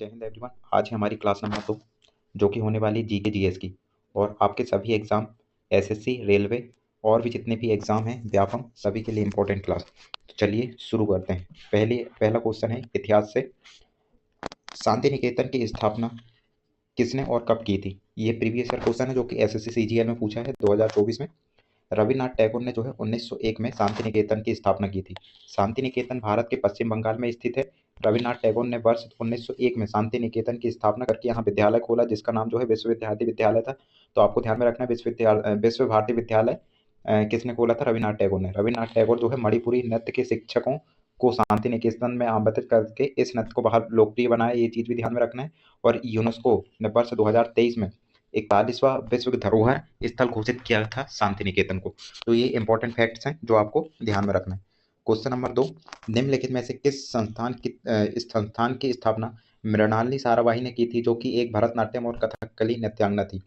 जय हिंद एवरीवन। आज है हमारी क्लास नंबर 2 जो कि होने वाली जीके जीएस की, और आपके सभी एग्ज़ाम एसएससी, रेलवे और भी जितने भी एग्ज़ाम हैं व्यापम, सभी के लिए इम्पोर्टेंट क्लास। तो चलिए शुरू करते हैं। पहला क्वेश्चन है इतिहास से। शांति निकेतन की स्थापना किसने और कब की थी? ये प्रीवियस ईयर क्वेश्चन है जो कि एसएससी सीजीएल में पूछा है 2024 में। रविन्द्रनाथ टैगोर ने जो है 1901 में शांति निकेतन की स्थापना की थी। शांति निकेतन भारत के पश्चिम बंगाल में स्थित है। रविन्द्रनाथ टैगोर ने वर्ष 1901 में शांति निकेतन की स्थापना करके यहाँ विद्यालय खोला, जिसका नाम जो है विश्व भारती विद्यालय था। तो आपको ध्यान में रखना है, विश्व भारती विद्यालय किसने खोला था? रविन्द्रनाथ टैगोर ने। रविन्द्रनाथ टैगोर जो है मणिपुरी नृत्य के शिक्षकों को शांति निकेतन में आमंत्रित करके इस नृत्य को बाहर लोकप्रिय बनाया, ये चीज़ भी ध्यान में रखना है। और यूनेस्को ने वर्ष 2023 में 41वां विश्व धरोहर स्थल घोषित किया था शांति निकेतन को। तो ये इंपॉर्टेंट फैक्ट्स हैं जो आपको ध्यान में रखना है। क्वेश्चन नंबर 2, निम्नलिखित में से किस संस्थान की स्थापना मृणालिनी साराभाई ने की थी, जो कि एक भरतनाट्यम और कथकली नृत्यांगना थी?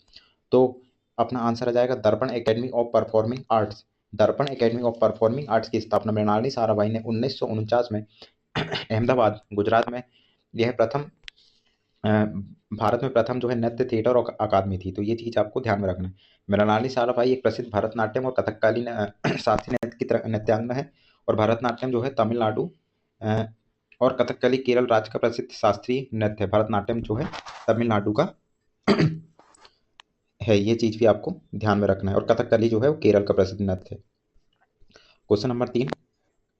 तो अपना आंसर आ जाएगा दर्पण एकेडमी ऑफ परफॉर्मिंग आर्ट्स। दर्पण एकेडमी ऑफ परफॉर्मिंग आर्ट्स की स्थापना मृणालिनी साराभाई ने 1949 में अहमदाबाद, गुजरात में यह प्रथम भारत में प्रथम जो है नृत्य थिएटर और अकादमी थी। तो ये चीज़ आपको ध्यान में रखना है। मृणालिनी साराभाई एक प्रसिद्ध भरतनाट्यम और कथकली शास्त्रीय नृत्य की नृत्यांगना है। और भरतनाट्यम जो है तमिलनाडु और कथकली केरल राज्य का प्रसिद्ध शास्त्रीय नृत्य है। भरतनाट्यम जो है तमिलनाडु का है, ये चीज़ भी आपको ध्यान में रखना है। और कथकली जो है वो केरल का प्रसिद्ध नृत्य है। क्वेश्चन नंबर 3,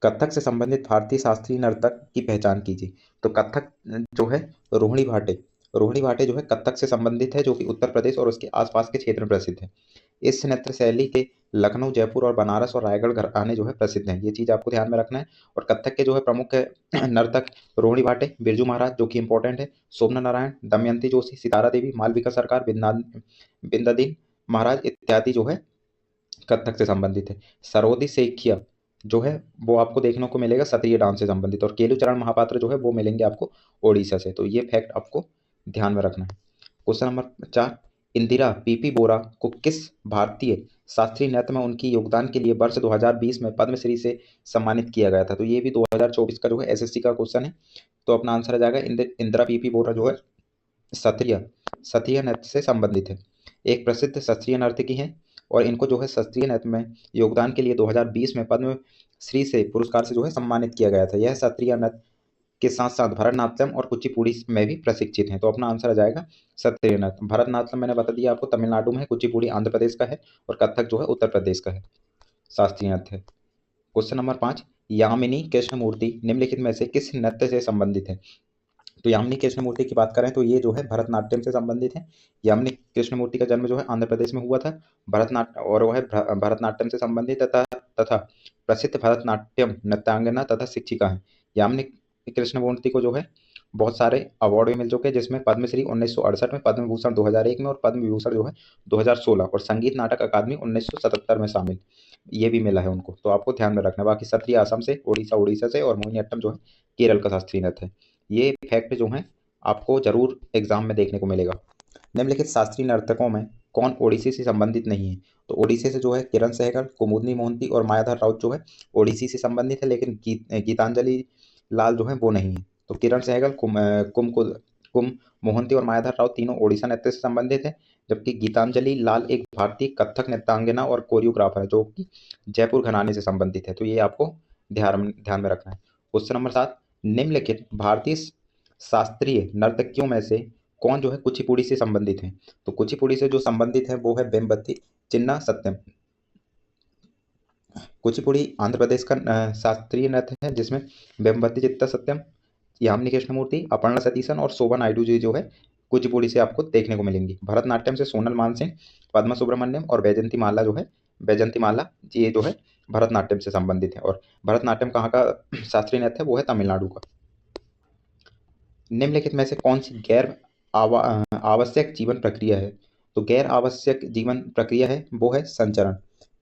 कथक से संबंधित भारतीय शास्त्रीय नर्तक की पहचान कीजिए। तो कथक जो है रोहिणी भाटे जो है कथक से संबंधित है, जो कि उत्तर प्रदेश और उसके आसपास के क्षेत्र में प्रसिद्ध है। इस नृत्य शैली के लखनऊ, जयपुर और बनारस और रायगढ़ घराने जो है प्रसिद्ध हैं। ये चीज़ आपको ध्यान में रखना है। और कथक के जो है प्रमुख नर्तक रोहिणी भाटे, बिरजू महाराज जो कि इंपॉर्टेंट है, सोमनाथ नारायण, दमयंती जोशी, सितारा देवी, मालविका सरकार, बिंदादीन महाराज इत्यादि जो है कथक से संबंधित है। सरोदी सेखिया जो है वो आपको देखने को मिलेगा सत्रिय डांस से संबंधित। और केलुचरण महापात्र जो है वो मिलेंगे आपको ओडिशा से। तो ये फैक्ट आपको ध्यान में रखना है। क्वेश्चन नंबर 4, इंदिरा पीपी बोरा को किस भारतीय शास्त्रीय नृत्य में उनकी योगदान के लिए वर्ष 2020 में पद्मश्री से सम्मानित किया गया था? तो ये भी 2024 का जो है एसएससी का क्वेश्चन है। तो अपना आंसर आ जाएगा इंदिरा पीपी बोरा जो है सत्रिय नृत्य से संबंधित है, एक प्रसिद्ध शास्त्रीय नर्तकी है। और इनको जो है शास्त्रीय नृत्य में योगदान के लिए 2020 में पद्म श्री से पुरस्कार से जो है सम्मानित किया गया था। यह शास्त्रीय नृत्य के साथ साथ भरतनाट्यम और कुचिपुड़ी में भी प्रशिक्षित हैं। तो अपना आंसर आ जाएगा शास्त्रीय नृत्य। भरतनाट्यम मैंने बता दिया आपको तमिलनाडु में है, कुचिपुड़ी आंध्र प्रदेश का है, और कथक जो है उत्तर प्रदेश का है, शास्त्रीय नृत्य है। क्वेश्चन नंबर 5, यामिनी कृष्णमूर्ति निम्नलिखित में से किस नृत्य से संबंधित है? तो यामिनी कृष्णमूर्ति की बात करें तो ये जो है भरतनाट्यम से संबंधित है। यामिनी कृष्णमूर्ति का जन्म जो है आंध्र प्रदेश में हुआ था। और वह भरतनाट्यम से संबंधित तथा प्रसिद्ध भरतनाट्यम नृत्यांगना तथा शिक्षिका है। यामिनी कृष्णमूर्ति को जो है बहुत सारे अवार्ड भी मिल चुके हैं, जिसमें पद्मश्री 1968 में, पद्म भूषण 2001 में और पद्म विभूषण जो है 2016, और संगीत नाटक अकादमी 1977 में शामिल ये भी मिला है उनको। तो आपको ध्यान में रखना है। बाकी सत्रिय असम से, उड़ीसा से, और मोहिनीअट्टम जो है केरल का शास्त्रीय नृत्य है। ये फैक्ट जो हैं आपको जरूर एग्जाम में देखने को मिलेगा। निम्नलिखित शास्त्रीय नर्तकों में कौन ओडिसी से संबंधित नहीं है? तो ओडिसी से जो है किरण सहगल, कुमुदनी मोहंती और मायाधर राउत जो है ओडिसी से संबंधित है, लेकिन गीतांजलि लाल जो है वो नहीं है। तो किरण सहगल, कुम मोहंती और मायाधर राउत तीनों ओडिशा नृत्य से संबंधित है, जबकि गीतांजलि लाल एक भारतीय कथक नृत्यांगना और कोरियोग्राफर है जो कि जयपुर घराने से संबंधित है। तो ये आपको ध्यान में रखना है। क्वेश्चन नंबर 7, निम्नलिखित भारतीय शास्त्रीय नर्तकियों में से कौन जो है कुचिपुड़ी से संबंधित है? तो कुचिपुड़ी से जो संबंधित है वो है वेम्बती चिन्ना सत्यम। कुचिपुड़ी आंध्र प्रदेश का शास्त्रीय नृत्य है, जिसमें वेम्बती चित्ता सत्यम, यामिनी कृष्णमूर्ति, अपर्णा सतीशन और शोभा नायडू जी जो है कुचिपुड़ी से आपको देखने को मिलेंगी। भरतनाट्यम से सोनल मानसिंह, पद्मा सुब्रमण्यम और वैजंती माला ये जो है भरतनाट्यम से संबंधित है। और भरतनाट्यम कहाँ का शास्त्रीय नृत्य है? वो है तमिलनाडु का। निम्नलिखित में से कौन सी गैर आवश्यक जीवन प्रक्रिया है? तो गैर आवश्यक जीवन प्रक्रिया है वो है संचरण।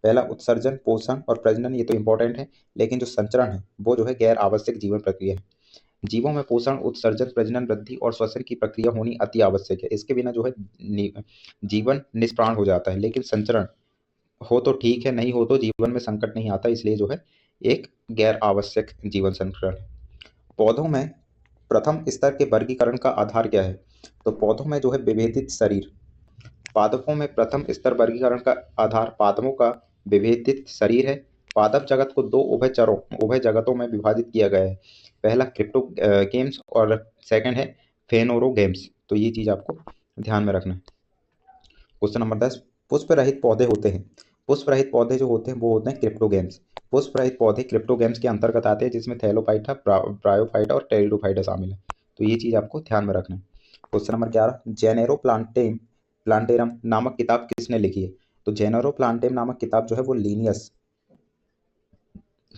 पहला उत्सर्जन, पोषण और प्रजनन, ये तो इंपॉर्टेंट है, लेकिन जो संचरण है वो जो है गैर आवश्यक जीवन प्रक्रिया है। जीवों में पोषण, उत्सर्जन, प्रजनन, वृद्धि और श्वसन की प्रक्रिया होनी अति आवश्यक है। इसके बिना जो है जीवन निष्प्राण हो जाता है, लेकिन संचरण हो तो ठीक है, नहीं हो तो जीवन में संकट नहीं आता, इसलिए जो है एक गैर आवश्यक जीवन संचरण है। पौधों में प्रथम स्तर के वर्गीकरण का आधार क्या है? तो पौधों में जो है विभेदित शरीर। पादपों में प्रथम स्तर वर्गीकरण का आधार पादपों का विभेदित शरीर है। पादप जगत को दो उभय जगतों में विभाजित किया गया है। पहला क्रिप्टो गेम्स और सेकंड है फेनोरो गेम्स। तो ये चीज आपको ध्यान में रखना है। क्वेश्चन नंबर 10, पुष्प रहित पौधे होते हैं। पुष्प रहित पौधे जो होते हैं वो होते हैं क्रिप्टोगेम्स। पुष्प रहित पौधे क्रिप्टोगेम्स के अंतर्गत आते हैं, जिसमें थैलोफाइटा, ब्रायोफाइटा और टेरिडोफाइटा शामिल है। तो ये चीज आपको ध्यान में रखना है। क्वेश्चन नंबर 11, जेनेरो प्लांटेरम नामक किताब किसने लिखी है? तो जेनेरो प्लांटेरम नामक किताब जो है वो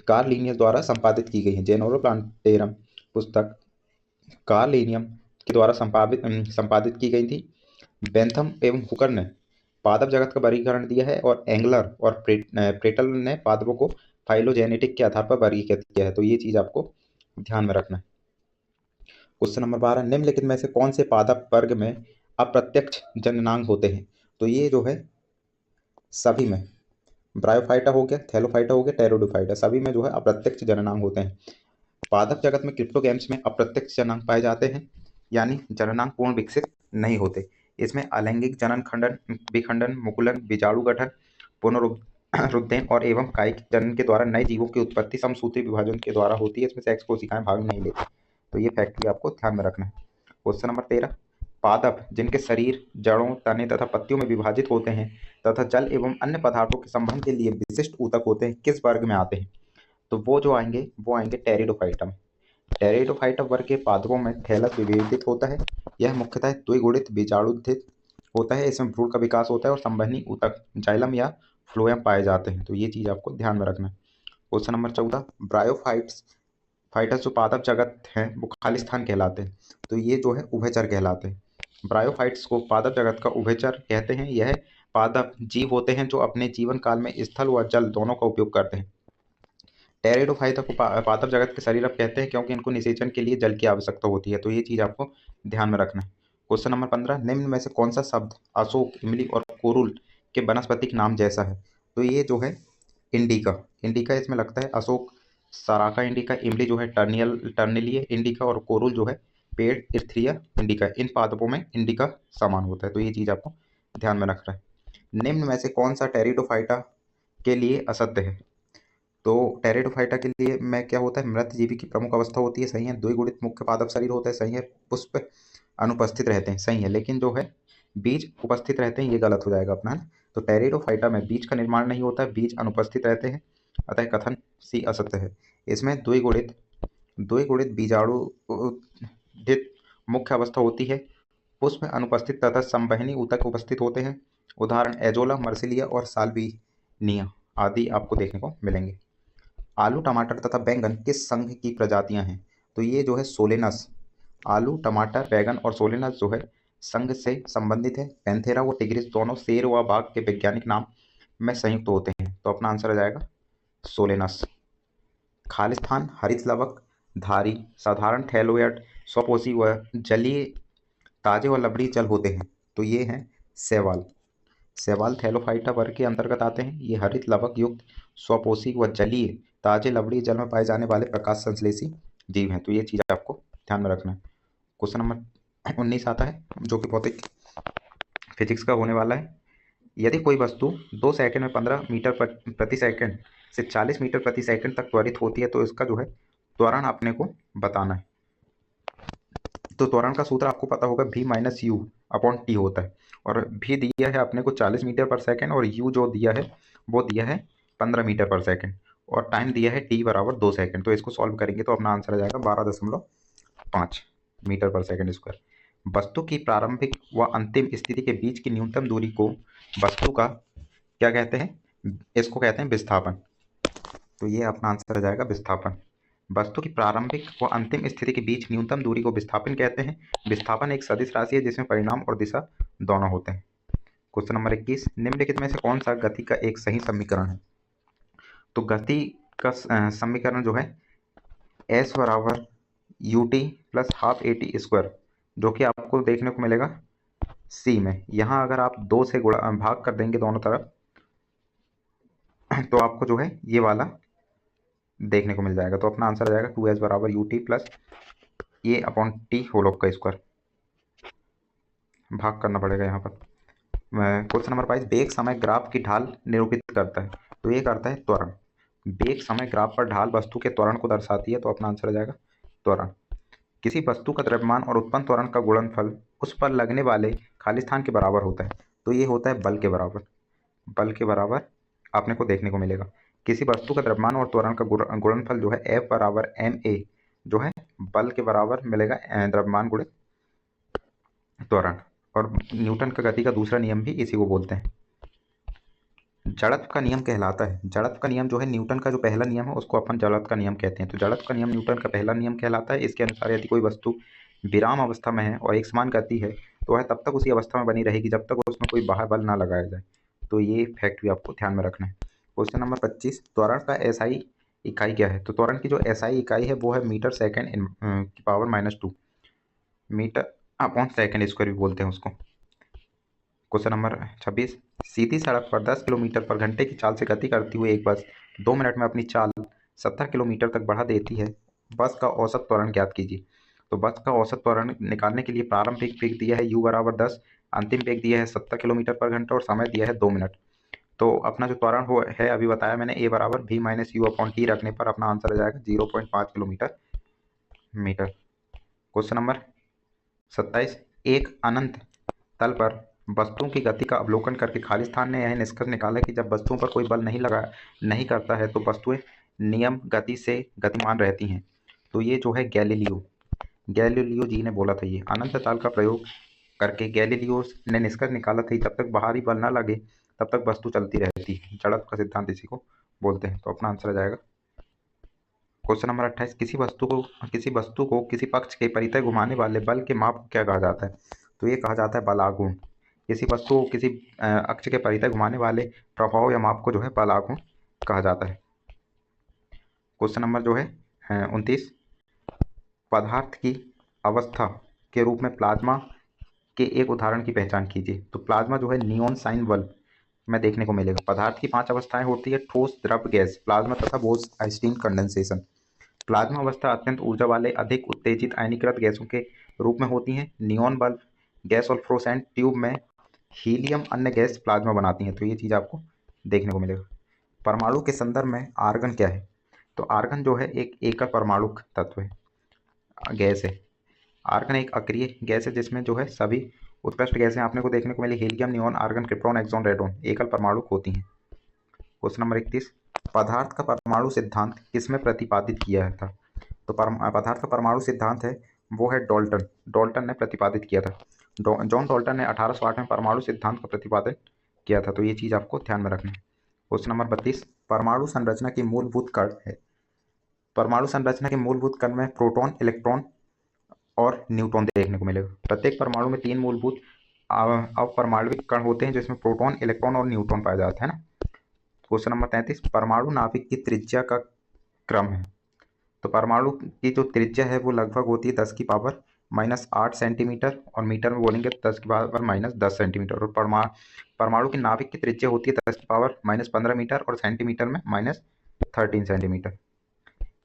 कार्ल लिनियस द्वारा संपादित की गई है। जेनेरो प्लांटेरम पुस्तक कार्ल लिनियम के द्वारा संपादित की गई थी। बेंथम एवं हुकर ने पादप जगत का वर्गीकरण दिया है और एंगलर और प्रेटल ने पादपों को फाइलोजेनेटिक के आधार पर वर्गीकृत किया है। तो ये चीज आपको ध्यान में रखना है। क्वेश्चन नंबर 12, निम्नलिखित में से कौन से पादप वर्ग में अप्रत्यक्ष जननांग होते हैं? तो ये जो है सभी में, ब्रायोफाइटा हो गया, थैलोफाइटा हो गया, टेरिडोफाइटा, सभी में जो है अप्रत्यक्ष जननांग होते हैं। पादप जगत में क्रिप्टोगेम्स में अप्रत्यक्ष जननांग पाए जाते हैं, यानी जननांग पूर्ण विकसित नहीं होते। इसमें अलैंगिक जनन खंडन, विखंडन, मुकुलन, बीजाणु गठन, पुनरुत्थान और एवं कायिक जनन के द्वारा नए जीवों की उत्पत्ति समसूत्री विभाजन के द्वारा होती है। इसमें सेक्स कोशिकाएं भाग नहीं लेती। तो ये फैक्ट भी आपको ध्यान में रखना है। क्वेश्चन नंबर 13, पादप जिनके शरीर जड़ों, तने तथा पत्तियों में विभाजित होते हैं तथा जल एवं अन्य पदार्थों के संबंध के लिए विशिष्ट ऊतक होते हैं, किस वर्ग में आते हैं? तो वो आएंगे टेरिडोफाइटा में। टेरिडोफाइटा वर्ग के पादपों में थैलस विभेदित होता है। यह मुख्यतः द्विगुणित बीजाणुरहित होता है। इसमें भ्रूण का विकास होता है और संवहनी ऊतक जाइलम या फ्लोएम पाए जाते हैं। तो ये चीज आपको ध्यान में रखना है। क्वेश्चन नंबर 14, फाइटस जो पादप जगत हैं वो खालिस्तान कहलाते हैं। तो ये जो है उभयचर कहलाते हैं। ब्रायोफाइट्स को पादप जगत का उभयचर कहते हैं। यह पादप जीव होते हैं जो अपने जीवन काल में स्थल व जल दोनों का उपयोग करते हैं। टेरिडोफाइटा को पादप जगत के शरीर अब कहते हैं क्योंकि इनको निषेचन के लिए जल की आवश्यकता होती है। तो ये चीज आपको ध्यान में रखना है। क्वेश्चन नंबर 15, निम्न में से कौन सा शब्द अशोक, इमली और कोरुल के वनस्पतिक नाम जैसा है? तो ये जो है इंडिका इसमें लगता है, अशोक सराका इंडिका, इमली जो है टर्निलिया इंडिका और कोरुल जो है पेड़ इर्थ्रिया इंडिका। इन पादपों में इंडिका समान होता है। तो ये चीज आपको ध्यान में रखना है। निम्न में से कौन सा टेरिडोफाइटा के लिए असत्य है? तो टेरिडोफाइटा के लिए में क्या होता है, मृत जीवी की प्रमुख अवस्था होती है, सही है। द्विगुणित मुख्य पादप शरीर होता है, सही है। पुष्प अनुपस्थित रहते हैं, सही है। लेकिन जो है बीज उपस्थित रहते हैं, ये गलत हो जाएगा अपना, है ना। तो टेरिडोफाइटा में बीज का निर्माण नहीं होता, बीज अनुपस्थित रहते हैं, अतः कथन सी असत्य है। इसमें द्विगुणित बीजाणुरहित मुख्य अवस्था होती है। पुष्प अनुपस्थित तथा संवहनी ऊतक उपस्थित होते हैं। उदाहरण एजोला, मर्सिलिया और साल्विनिया आदि आपको देखने को मिलेंगे। आलू, टमाटर तथा बैंगन किस संघ की प्रजातियां हैं? तो ये जो है सोलेनस। आलू, टमाटर, बैंगन और सोलेनस जो है संघ से संबंधित है। पैंथेरा व टिग्रिस दोनों शेर व बाघ के वैज्ञानिक नाम में संयुक्त होते हैं। तो अपना आंसर आ जाएगा सोलेनस। खालिस्तान, हरित लवक, धारी, साधारण थैलोइड, स्वपोषी व जलीय, ताजे व लवणीय जल होते हैं। तो ये हैं शैवाल थैलोफाइटा वर्ग के अंतर्गत आते हैं। ये हरित लवक युक्त, स्वपोषी व जलीय, ताजे लवणीय जल में पाए जाने वाले प्रकाश संश्लेषी जीव हैं। तो ये चीज आपको ध्यान में रखना है। क्वेश्चन नंबर 19 आता है जो कि भौतिक फिजिक्स का होने वाला है। यदि कोई वस्तु 2 सेकंड में 15 मीटर प्रति सेकंड से 40 मीटर प्रति सेकंड तक त्वरित होती है तो इसका जो है त्वरण अपने को बताना है। तो त्वरण का सूत्र आपको पता होगा, v minus you upon T होता है। और v दिया है अपने को 40 मीटर पर सेकंड और u जो दिया है वो दिया है 15 मीटर पर सेकंड और टाइम दिया है t बराबर 2 सेकंड। तो इसको सॉल्व करेंगे तो अपना आंसर आ जाएगा 12.5 मीटर पर सेकंड स्क्वायर। वस्तु की प्रारंभिक व अंतिम स्थिति के बीच की न्यूनतम दूरी को वस्तु का क्या कहते हैं? इसको कहते हैं विस्थापन। तो ये अपना आंसर आ जाएगा विस्थापन। वस्तु की प्रारंभिक व अंतिम स्थिति के बीच न्यूनतम दूरी को विस्थापन कहते हैं। विस्थापन एक सदिश राशि है जिसमें परिमाण और दिशा दोनों होते हैं। क्वेश्चन नंबर 21, निम्नलिखित में से कौन सा गति का एक सही समीकरण है? तो गति का समीकरण जो है s बराबर U T plus half A T square, जो कि आपको देखने को मिलेगा सी में। यहाँ अगर आप 2 से भाग कर देंगे दोनों तरफ तो आपको जो है ये वाला देखने को मिल जाएगा। तो अपना आंसर आ जाएगा 2s बराबर U T plus A upon T whole का स्क्वायर, भाग करना पड़ेगा यहाँ पर। क्वेश्चन नंबर 22, बेग समय ग्राफ की ढाल निरूपित करता है, तो ये करता है त्वरण। बेग समय ग्राफ पर ढाल वस्तु के त्वरण को दर्शाती है, तो अपना आंसर हो जाएगा त्वरण। किसी वस्तु का द्रव्यमान और उत्पन्न त्वरण का गुणनफल उस पर लगने वाले खाली स्थान के बराबर होता है, तो ये होता है बल के बराबर। बल के बराबर आपने को देखने को मिलेगा। किसी वस्तु का द्रव्यमान और त्वरण का गुणनफल जो है F बराबर ma जो है बल के बराबर मिलेगा द्रव्यमान गुणे त्वरण। और न्यूटन का गति का दूसरा नियम भी इसी को बोलते हैं, जड़त्व का नियम कहलाता है। जड़त्व का नियम जो है न्यूटन का जो पहला नियम है उसको अपन जड़त्व का नियम कहते हैं। तो जड़त्व का नियम न्यूटन का पहला नियम कहलाता है। इसके अनुसार यदि कोई वस्तु विराम अवस्था में है और एक समान गति है तो वह तब तक उसी अवस्था में बनी रहेगी जब तक उसमें कोई बाहर बल ना लगाया जाए। तो ये फैक्ट भी आपको ध्यान में रखना है। क्वेश्चन नंबर 25, त्वरण का SI इकाई क्या है? तो त्वरण की जो SI इकाई है वो है मीटर सेकेंड की power -2, metre upon second square भी बोलते हैं उसको। क्वेश्चन नंबर 26, सीधी सड़क पर 10 किलोमीटर पर घंटे की चाल से गति करती हुई एक बस 2 मिनट में अपनी चाल 70 किलोमीटर तक बढ़ा देती है। बस का औसत त्वरण ज्ञात कीजिए। तो बस का औसत त्वरण निकालने के लिए प्रारंभिक वेग दिया है u बराबर 10, अंतिम वेग दिया है 70 किलोमीटर पर घंटा और समय दिया है 2 मिनट। तो अपना जो त्वरण हो है अभी बताया मैंने, a बराबर v minus you upon T रखने पर अपना आंसर आ जाएगा 0.5 किलोमीटर मीटर। क्वेश्चन नंबर 27, एक अनंत तल पर वस्तुओं की गति का अवलोकन करके खाली स्थान ने यह निष्कर्ष निकाला कि जब वस्तुओं पर कोई बल नहीं करता है तो वस्तुएं नियम गति से गतिमान रहती हैं। तो ये जो है गैलीलियो जी ने बोला था। ये अनंत तल का प्रयोग करके गैलीलियो ने निष्कर्ष निकाला था जब तक बाहरी बल न लगे तब तक वस्तु चलती रहती है। जड़त्व का सिद्धांत इसी को बोलते हैं। तो अपना आंसर आ जाएगा क्वेश्चन नंबर 28, किसी वस्तु को किसी पक्ष के परितः घुमाने वाले बल के माप को क्या कहा जाता है? तो ये कहा जाता है बलागुण। किसी वस्तु को किसी अक्ष के परितः घुमाने वाले प्रभाव या माप को जो है बलागुण कहा जाता है। क्वेश्चन नंबर जो है 29, पदार्थ की अवस्था के रूप में प्लाज्मा के एक उदाहरण की पहचान कीजिए। तो प्लाज्मा जो है नियॉन साइन बल्ब में देखने को मिलेगा। पदार्थ की 5 अवस्थाएं होती है, ठोस, द्रव, गैस, प्लाज्मा तथा बोस-आइंस्टीन कंडेंसेशन। प्लाज्मा अवस्था अत्यंत ऊर्जा वाले अधिक उत्तेजित आयनीकृत गैसों के रूप में होती हैं। नियॉन बल्ब, गैस और फ्लोरोसेंट ट्यूब में हीलियम अन्य गैस प्लाज्मा बनाती हैं। तो ये चीज़ आपको देखने को मिलेगा। परमाणु के संदर्भ में आर्गन क्या है? तो आर्गन जो है एक एकल परमाणु तत्व है, गैस है। आर्गन एक अक्रिय गैस है जिसमें जो है सभी उत्कृष्ट गैसें आपने को देखने को मिली, helium, neon, argon, krypton, xenon, radon, एकल परमाणु होती हैं। क्वेश्चन नंबर 31, पदार्थ का परमाणु सिद्धांत किसमें प्रतिपादित किया था? तो पदार्थ का परमाणु सिद्धांत है वो है डॉल्टन ने प्रतिपादित किया था। जॉन डॉल्टन ने 1808 में परमाणु सिद्धांत का प्रतिपादन किया था। तो ये चीज़ आपको ध्यान में रखना है। क्वेश्चन नंबर 32, परमाणु संरचना की मूलभूत कण है। परमाणु संरचना के मूलभूत कण में प्रोटॉन, इलेक्ट्रॉन और न्यूट्रॉन देखने को मिलेगा। प्रत्येक परमाणु में 3 मूलभूत अपरमाणविक कण होते हैं जिसमें प्रोटॉन, इलेक्ट्रॉन और न्यूट्रॉन पाया जाता है ना। क्वेश्चन नंबर 33, परमाणु नाभिक की त्रिज्या का क्रम है। तो परमाणु की जो त्रिज्या है वो लगभग होती है 10 की पावर -8 सेंटीमीटर और मीटर में बोलेंगे 10 की पावर -10 सेंटीमीटर। और परमाणु की नाभिक की त्रिज्या होती है 10 की पावर -15 मीटर और सेंटीमीटर में -13 सेंटीमीटर।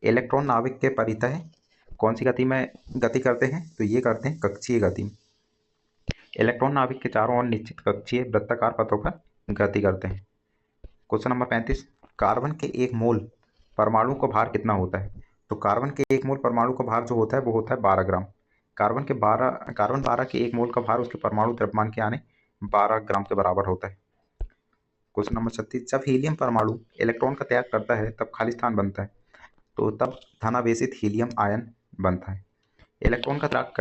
इलेक्ट्रॉन नाभिक के परितः कौन सी गति में गति करते हैं? तो ये करते हैं कक्षीय गति में। इलेक्ट्रॉन नाभिक के चारों ओर निश्चित कक्षीय वृत्ताकार पथों पर गति करते हैं। क्वेश्चन नंबर 35, कार्बन के एक मोल परमाणु का भार कितना होता है? तो कार्बन के एक मोल परमाणु का भार जो होता है वो होता है 12 ग्राम। कार्बन 12 के एक मोल का भार उसके परमाणु द्रव्यमान के यानी 12 ग्राम के बराबर होता है। क्वेश्चन नंबर 36, जब हीलियम परमाणु इलेक्ट्रॉन का त्याग करता है तब खाली स्थान बनता है, तो तब धनावेशित हीलियम आयन बनता है। इलेक्ट्रॉन का त्याग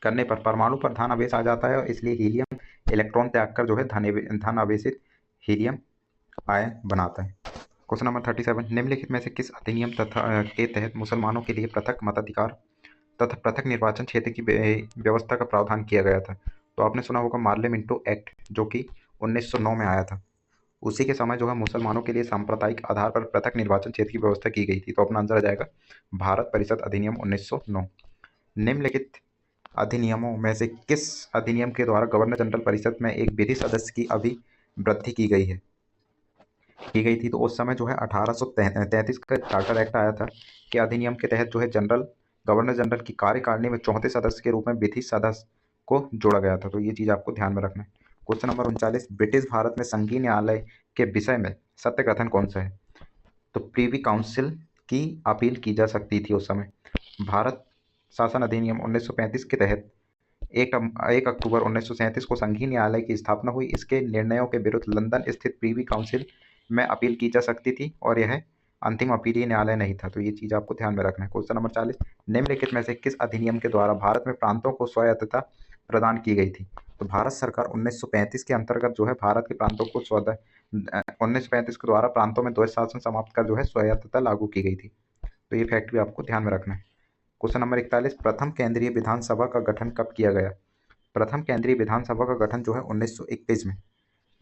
करने पर परमाणु पर धन आवेश आ जाता है और इसलिए हीलियम इलेक्ट्रॉन त्याग कर जो है धन आवेशित हीलियम आयन बनाता है। क्वेश्चन नंबर 37, निम्नलिखित में से किस अधिनियम के तहत मुसलमानों के लिए पृथक मताधिकार तथा पृथक निर्वाचन क्षेत्र की व्यवस्था का प्रावधान किया गया था? तो आपने सुना होगा मार्ले मिंटो एक्ट जो कि 1909 में आया था। उसी के समय जो है मुसलमानों के लिए सांप्रदायिक आधार पर पृथक निर्वाचन क्षेत्र की व्यवस्था की गई थी। तो अपना आंसर आ जाएगा भारत परिषद अधिनियम 1909। निम्नलिखित अधिनियमों में से किस अधिनियम के द्वारा गवर्नर जनरल परिषद में एक विधि सदस्य की अभिवृद्धि की गई थी? तो उस समय जो है 1833 का चार्टर एक्ट आया था कि अधिनियम के तहत जो है गवर्नर जनरल की कार्यकारिणी में चौथे सदस्य के रूप में विधि सदस्य को जोड़ा गया था। तो ये चीज़ आपको ध्यान में रखना है। क्वेश्चन नंबर 39, ब्रिटिश भारत में संघीय न्यायालय के विषय में सत्य कथन कौन सा है? तो प्रीवी काउंसिल की अपील की जा सकती थी उस समय। भारत शासन अधिनियम 1935 के तहत 1 अक्टूबर 1937 को संघीय न्यायालय की स्थापना हुई। इसके निर्णयों के विरुद्ध लंदन स्थित प्रीवी काउंसिल में अपील की जा सकती थी और यह अंतिम अपीलीय न्यायालय नहीं था। तो ये चीज़ आपको ध्यान में रखना है। क्वेश्चन नंबर 40, निम्नलिखित में से किस अधिनियम के द्वारा भारत में प्रांतों को स्वायत्तता प्रदान की गई थी? तो भारत सरकार 1935 के अंतर्गत जो है भारत के प्रांतों को 1935 के द्वारा प्रांतों में द्वैध शासन समाप्त कर जो है स्वायत्तता लागू की गई थी। तो ये फैक्ट भी आपको ध्यान में रखना है। क्वेश्चन नंबर 41, प्रथम केंद्रीय विधानसभा का गठन कब किया गया? प्रथम केंद्रीय विधानसभा का गठन जो है 1921 में।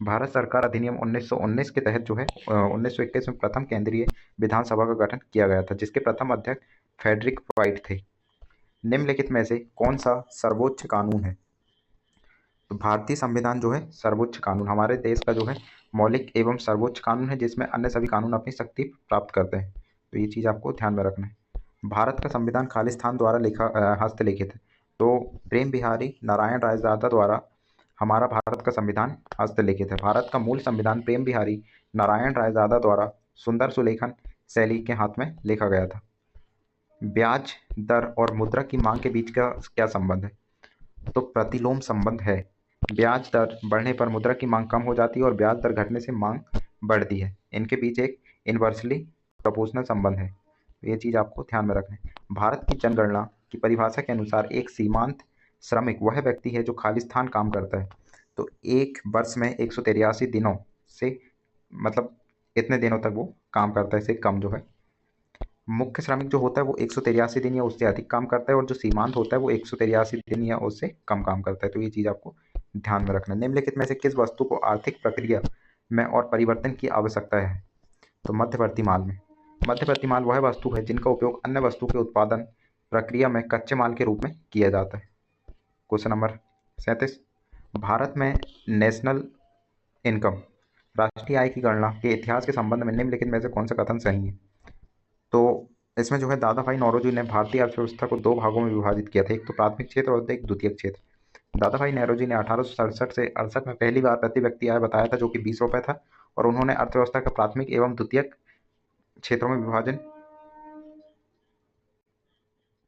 भारत सरकार अधिनियम 1919 के तहत जो है 1921 में प्रथम केंद्रीय विधानसभा का गठन किया गया था, जिसके प्रथम अध्यक्ष फ्रेडरिक वाइट थे। निम्नलिखित में से कौन सा सर्वोच्च कानून है? तो भारतीय संविधान जो है सर्वोच्च कानून, हमारे देश का जो है मौलिक एवं सर्वोच्च कानून है, जिसमें अन्य सभी कानून अपनी शक्ति प्राप्त करते हैं। तो ये चीज़ आपको ध्यान में रखना है। भारत का संविधान खालिस्तान द्वारा हस्तलिखित है। तो प्रेम बिहारी नारायण रायजादा द्वारा हमारा भारत का संविधान हस्तलिखित है। भारत का मूल संविधान प्रेम बिहारी नारायण रायजादा द्वारा सुंदर सुलेखन शैली के हाथ में लिखा गया था। ब्याज दर और मुद्रा की मांग के बीच का क्या संबंध है? तो प्रतिलोम संबंध है। ब्याज दर बढ़ने पर मुद्रा की मांग कम हो जाती है और ब्याज दर घटने से मांग बढ़ती है। इनके बीच एक इन्वर्सली प्रोपोर्शनल संबंध है। ये चीज़ आपको ध्यान में रखना है। भारत की जनगणना की परिभाषा के अनुसार एक सीमांत श्रमिक वह व्यक्ति है जो खालिस्तान काम करता है। तो एक वर्ष में 183 दिनों से मतलब इतने दिनों तक वो काम करता है, इससे कम जो है। मुख्य श्रमिक जो होता है वो 183 दिन या उससे अधिक काम करता है और जो सीमांत होता है वो 183 दिन या उससे कम काम करता है। तो ये चीज़ आपको ध्यान में रखना है। निम्नलिखित में से किस वस्तु को आर्थिक प्रक्रिया में और परिवर्तन की आवश्यकता है? तो मध्यवर्ती माल में। मध्यवर्ती माल वह वस्तु है जिनका उपयोग अन्य वस्तु के उत्पादन प्रक्रिया में कच्चे माल के रूप में किया जाता है। क्वेश्चन नंबर 37, भारत में नेशनल इनकम राष्ट्रीय आय की गणना के इतिहास के संबंध में निम्नलिखित में से कौन सा कथन सही है? तो इसमें जो है दादा भाई नौरोजी ने भारतीय अर्थव्यवस्था को 2 भागों में विभाजित किया था, एक तो प्राथमिक क्षेत्र और एक द्वितीयक क्षेत्र। दादा भाई नौरोजी ने 1867 से 68 में पहली बार प्रति व्यक्ति आय बताया था, जो कि 20 रुपये था, और उन्होंने अर्थव्यवस्था का प्राथमिक एवं द्वितीयक क्षेत्रों में विभाजन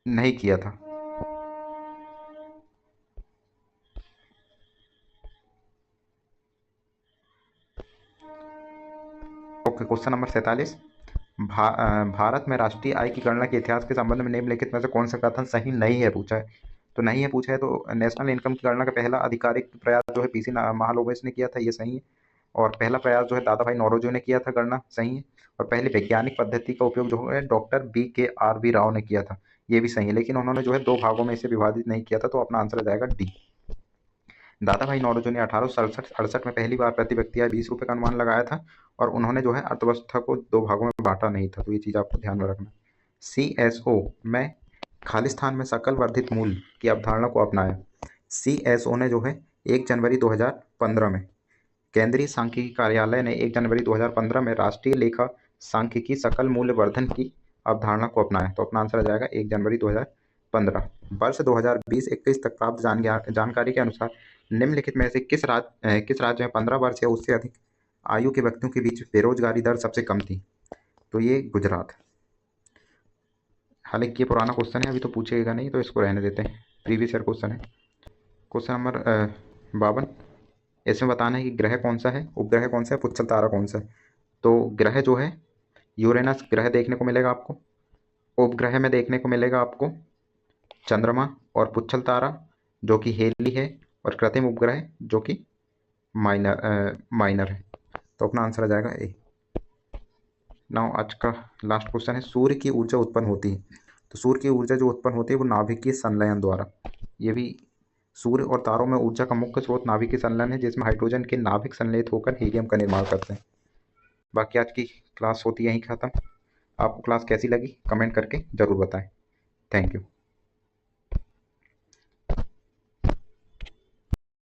नहीं किया था। ओके, क्वेश्चन नंबर 47, भारत में राष्ट्रीय आय की गणना के इतिहास के संबंध में निम्नलिखित में से कौन सा कथन सही नहीं है पूछा है? तो नहीं है पूछा है तो नेशनल इनकम की गणना का पहला आधिकारिक प्रयास जो है पीसी महालोबेस ने किया था, ये सही है। और पहला प्रयास जो है दादा भाई नौरोजी ने किया था, गणना सही है। और पहली वैज्ञानिक पद्धति का उपयोग जो है डॉक्टर BKRV राव ने किया था, ये भी सही है। लेकिन उन्होंने जो है 2 भागों में इसे विभाजित नहीं किया था, तो अपना आंसर आ जाएगा डी। दादा भाई नौरोजी ने 1867-68 में पहली बार प्रति व्यक्ति आय 20 रुपये का अनुमान लगाया था, और उन्होंने जो है अर्थव्यवस्था को 2 भागों में बांटा नहीं था। तो ये चीज़ आपको ध्यान में रखना। CSO में खालिस्तान में सकल वर्धित मूल्य की अवधारणा को अपनाया। CSO ने जो है 1 जनवरी 2015 में, केंद्रीय सांख्यिकी कार्यालय ने 1 जनवरी 2015 में राष्ट्रीय लेखा सांख्यिकी सकल मूल्य वर्धन की अवधारणा को अपनाया। तो अपना आंसर आ जाएगा 1 जनवरी 2015। वर्ष 2020-21 तक प्राप्त जानकारी के अनुसार निम्नलिखित में से किस राज्य में 15 वर्ष या उससे अधिक आयु के व्यक्तियों के बीच बेरोजगारी दर सबसे कम थी? तो ये गुजरात। हालांकि ये पुराना क्वेश्चन है, अभी तो पूछेगा नहीं, तो इसको रहने देते हैं, प्रीवियस ईयर क्वेश्चन है। क्वेश्चन नंबर 52, इसमें बताना है कि ग्रह कौन सा है, उपग्रह कौन सा है, पुच्छल तारा कौन सा है। तो ग्रह जो है यूरेनस ग्रह देखने को मिलेगा आपको, उपग्रह में देखने को मिलेगा आपको चंद्रमा और पुच्छल तारा जो कि हेली है, और कृत्रिम उपग्रह जो कि माइनर है। तो अपना आंसर आ जाएगा ए। नाउ आज का लास्ट क्वेश्चन है, सूर्य की ऊर्जा उत्पन्न होती है। तो सूर्य की ऊर्जा जो उत्पन्न होती है वो नाभिकीय संलयन द्वारा। ये भी सूर्य और तारों में ऊर्जा का मुख्य स्रोत नाभिकीय संलयन है, जिसमें हाइड्रोजन के नाभिक संलयित होकर हीलियम का निर्माण करते हैं। बाकी आज की क्लास होती यहीं खत्म। आपको क्लास कैसी लगी कमेंट करके ज़रूर बताएं। Thank you.